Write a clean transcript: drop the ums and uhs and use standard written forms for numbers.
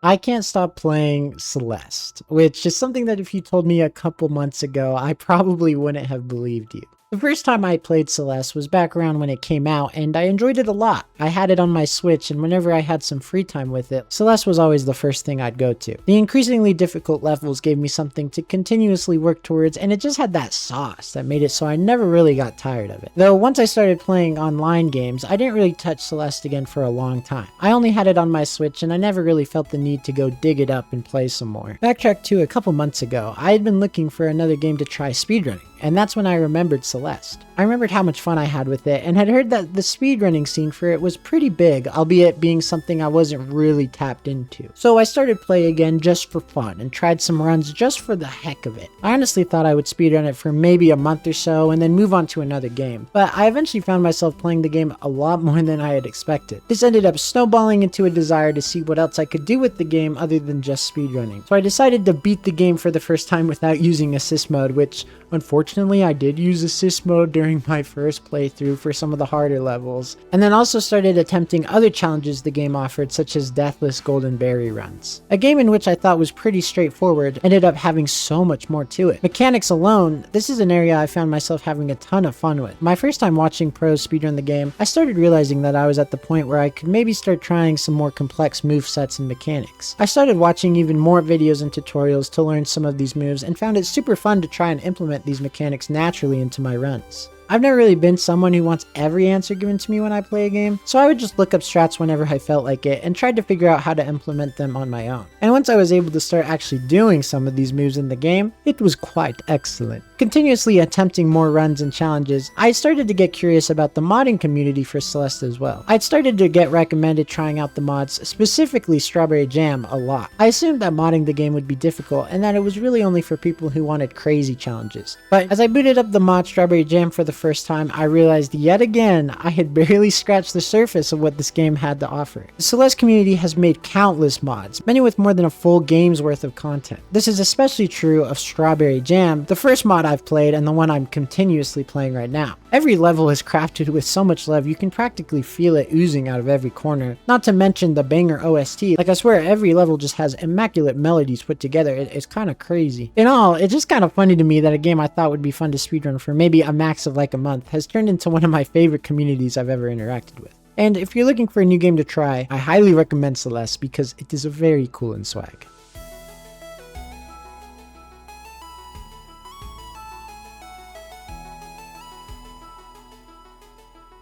I can't stop playing Celeste, which is something that if you told me a couple months ago, I probably wouldn't have believed you. The first time I played Celeste was back around when it came out, and I enjoyed it a lot. I had it on my Switch, and whenever I had some free time with it, Celeste was always the first thing I'd go to. The increasingly difficult levels gave me something to continuously work towards, and it just had that sauce that made it so I never really got tired of it. Though once I started playing online games, I didn't really touch Celeste again for a long time. I only had it on my Switch, and I never really felt the need to go dig it up and play some more. Backtrack to a couple months ago, I had been looking for another game to try speedrunning, and that's when I remembered Celeste. I remembered how much fun I had with it, and had heard that the speedrunning scene for it was pretty big, albeit being something I wasn't really tapped into. So I started playing again just for fun, and tried some runs just for the heck of it. I honestly thought I would speedrun it for maybe a month or so, and then move on to another game. But I eventually found myself playing the game a lot more than I had expected. This ended up snowballing into a desire to see what else I could do with the game other than just speedrunning. So I decided to beat the game for the first time without using assist mode, which unfortunately I did use assist mode during my first playthrough for some of the harder levels, and then also started attempting other challenges the game offered, such as deathless golden berry runs. A game in which I thought was pretty straightforward ended up having so much more to it. Mechanics alone, this is an area I found myself having a ton of fun with. My first time watching pros speedrun the game, I started realizing that I was at the point where I could maybe start trying some more complex movesets and mechanics. I started watching even more videos and tutorials to learn some of these moves, and found it super fun to try and implement these mechanics naturally into my runs. I've never really been someone who wants every answer given to me when I play a game, so I would just look up strats whenever I felt like it and tried to figure out how to implement them on my own. And once I was able to start actually doing some of these moves in the game, it was quite excellent. Continuously attempting more runs and challenges, I started to get curious about the modding community for Celeste as well. I'd started to get recommended trying out the mods, specifically Strawberry Jam, a lot. I assumed that modding the game would be difficult and that it was really only for people who wanted crazy challenges. But as I booted up the mod Strawberry Jam for the first time, I realized yet again I had barely scratched the surface of what this game had to offer. The Celeste community has made countless mods, many with more than a full game's worth of content. This is especially true of Strawberry Jam, the first mod I've played and the one I'm continuously playing right now. Every level is crafted with so much love you can practically feel it oozing out of every corner. Not to mention the banger OST, like I swear every level just has immaculate melodies put together. It's kind of crazy. In all, it's just kind of funny to me that a game I thought would be fun to speedrun for maybe a max of like a month has turned into one of my favorite communities I've ever interacted with. And if you're looking for a new game to try, I highly recommend Celeste because it is very cool and swag.